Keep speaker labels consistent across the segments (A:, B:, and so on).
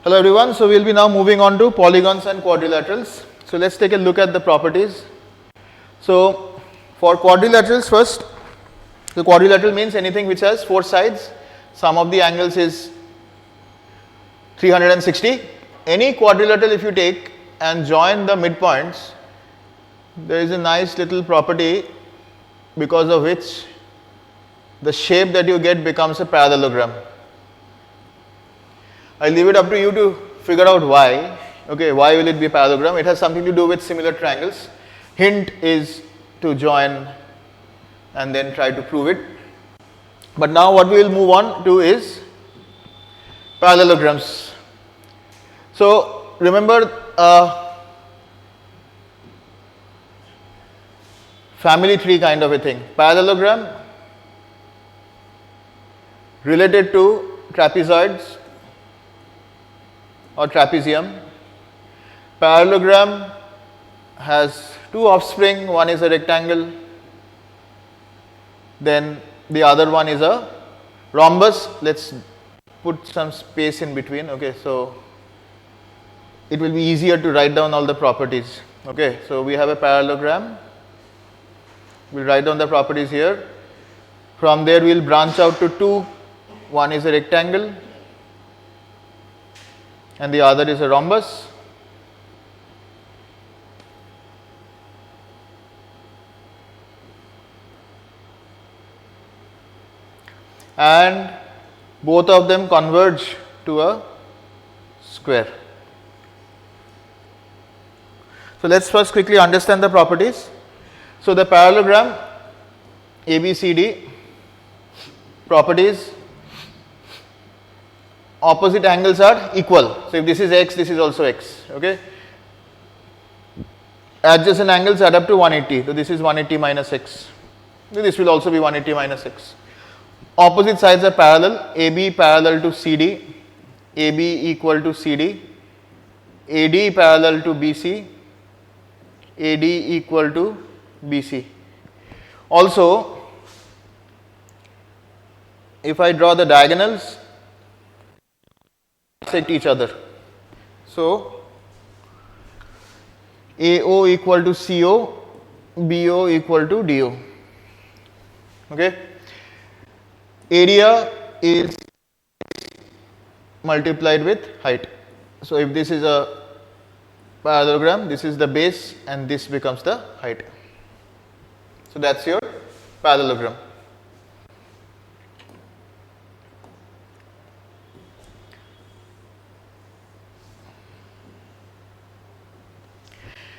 A: Hello everyone, so we will be now moving on to polygons and quadrilaterals. So let's take a look at the properties. So for quadrilaterals first, the quadrilateral means anything which has 4 sides, sum of the angles is 360. Any quadrilateral if you take and join the midpoints, there is a nice little property because of which the shape that you get becomes a parallelogram. I leave it up to you to figure out why. Okay, why will it be a parallelogram? It has something to do with similar triangles. Hint is to join and then try to prove it. But now what we will move on to is parallelograms. So remember family tree kind of a thing. Parallelogram related to trapezoids or trapezium. Parallelogram has 2 offspring, one is a rectangle, then the other one is a rhombus. Let's put some space in between. Okay, so it will be easier to write down all the properties. Okay, so we have a parallelogram. We'll write down the properties here. From there we'll branch out to 2. One is a rectangle and the other is a rhombus. And both of them converge to a square. So let's first quickly understand the properties. So the parallelogram ABCD properties, opposite angles are equal. So if this is x, this is also x. Okay. Adjacent angles add up to 180. So this is 180 minus x. So this will also be 180 minus x. Opposite sides are parallel. AB parallel to CD, AB equal to CD, AD parallel to BC, AD equal to BC. Also, if I draw the diagonals, bisect each other. So AO equal to CO, BO equal to DO. Okay. Area is multiplied with height. So if this is a parallelogram, this is the base and this becomes the height. So that's your parallelogram.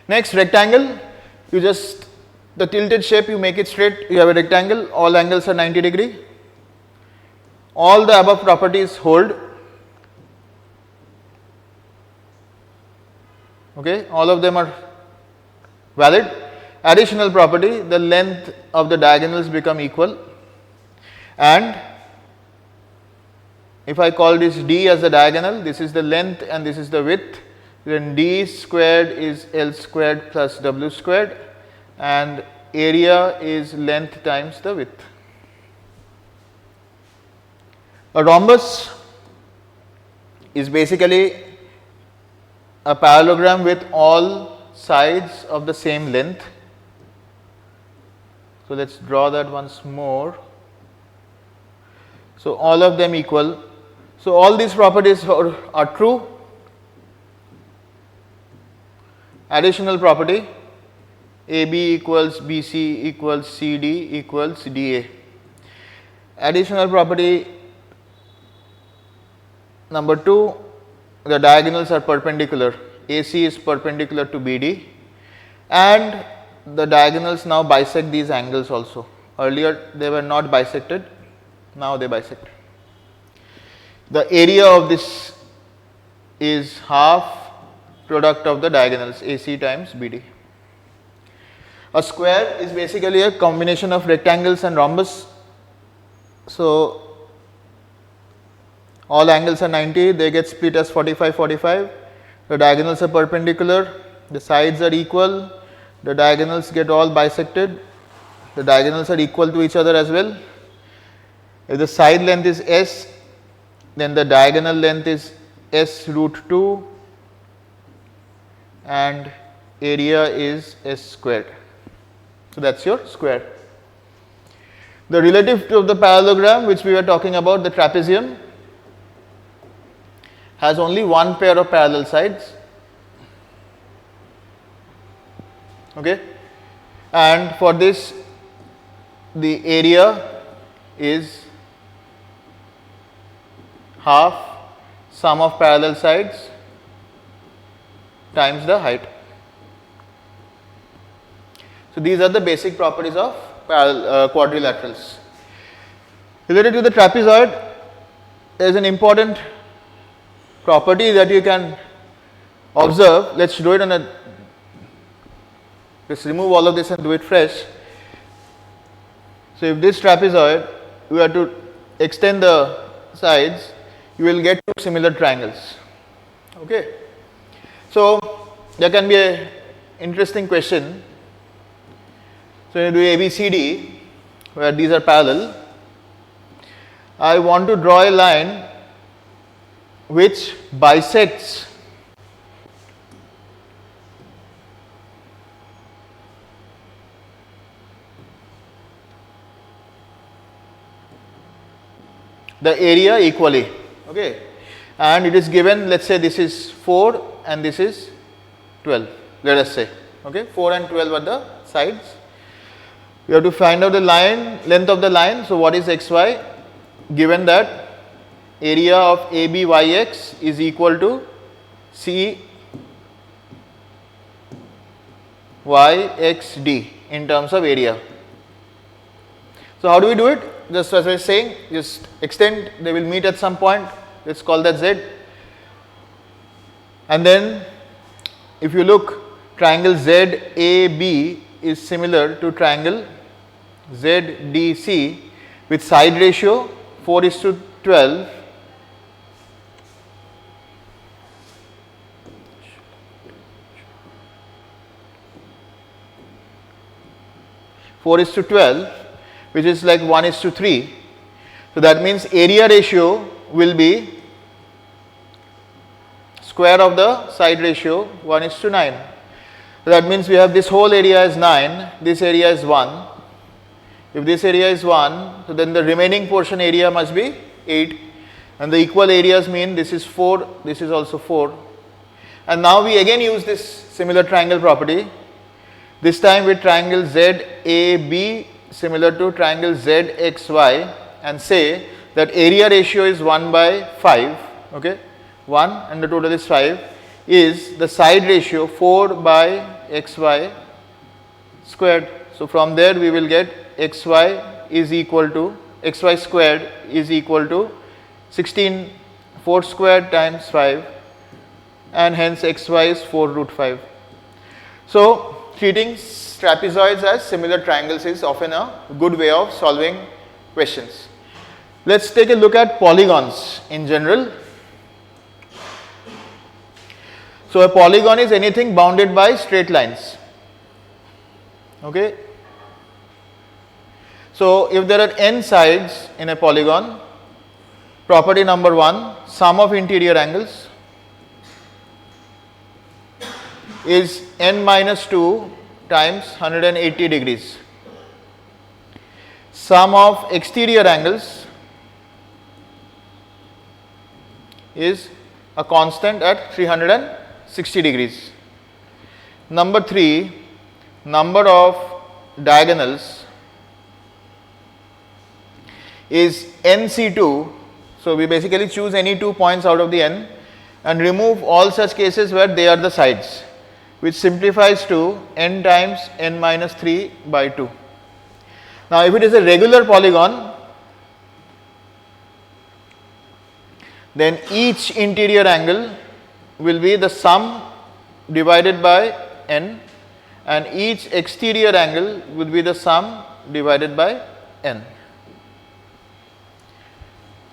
A: Next, rectangle. You just, the tilted shape, you make it straight. You have a rectangle, all angles are 90 degree. All the above properties hold. Okay, all of them are valid. Additional property, the length of the diagonals become equal, and if I call this D as the diagonal, this is the length and this is the width, then D squared is L squared plus W squared, and area is length times the width. A rhombus is basically a parallelogram with all sides of the same length. So let's draw that once more. So all of them equal. So all these properties are true. Additional property, AB equals BC equals CD equals DA. Additional property number 2, the diagonals are perpendicular. AC is perpendicular to BD, and the diagonals now bisect these angles also. Earlier they were not bisected, now they bisect. The area of this is half product of the diagonals AC times BD. A square is basically a combination of rectangles and rhombus. So all angles are 90, they get split as 45, 45. The diagonals are perpendicular, the sides are equal, the diagonals get all bisected, the diagonals are equal to each other as well. If the side length is S, then the diagonal length is s root 2 and area is s squared. So, that is your square. The relative to the parallelogram which we were talking about, the trapezium, has only one pair of parallel sides, okay, and for this the area is half sum of parallel sides times the height. So, these are the basic properties of quadrilaterals. Related to the trapezoid, there is an important property that you can observe. Let us do it on a, just remove all of this and do it fresh. So, if this trapezoid you have to extend the sides, you will get two similar triangles. Okay. So, there can be a interesting question. So, you do ABCD where these are parallel. I want to draw a line which bisects the area equally, okay, and it is given, let us say this is 4 and this is 12, let us say, okay, 4 and 12 are the sides. We have to find out the line, length of the line. So, what is xy? Given that area of ABYX is equal to CYXD in terms of area. So, how do we do it? Just as I was saying, just extend, they will meet at some point, let us call that Z. And then if you look, triangle ZAB is similar to triangle ZDC with side ratio 4:12. Which is like 1:3. So, that means area ratio will be square of the side ratio 1:9. So, that means we have this whole area is 9, this area is 1. If this area is 1, so then the remaining portion area must be 8, and the equal areas mean this is 4, this is also 4. And now we again use this similar triangle property, this time with triangle ZAB similar to triangle ZXY, and say that area ratio is 1/5, okay, 1 and the total is 5, is the side ratio 4/xy squared. So, from there we will get xy is equal to, xy squared is equal to 16, 4 squared times 5, and hence xy is 4√5. So, treating trapezoids as similar triangles is often a good way of solving questions. Let us take a look at polygons in general. So, a polygon is anything bounded by straight lines, okay. So, if there are n sides in a polygon, property number 1, sum of interior angles is n minus 2 times 180 degrees. Sum of exterior angles is a constant at 360 degrees. Number 3, number of diagonals is NC2. So, we basically choose any 2 points out of the n and remove all such cases where they are the sides, which simplifies to n times n minus 3/2. Now, if it is a regular polygon, then each interior angle will be the sum divided by n, and each exterior angle will be the sum divided by n.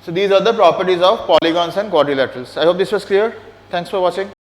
A: So, these are the properties of polygons and quadrilaterals. I hope this was clear. Thanks for watching.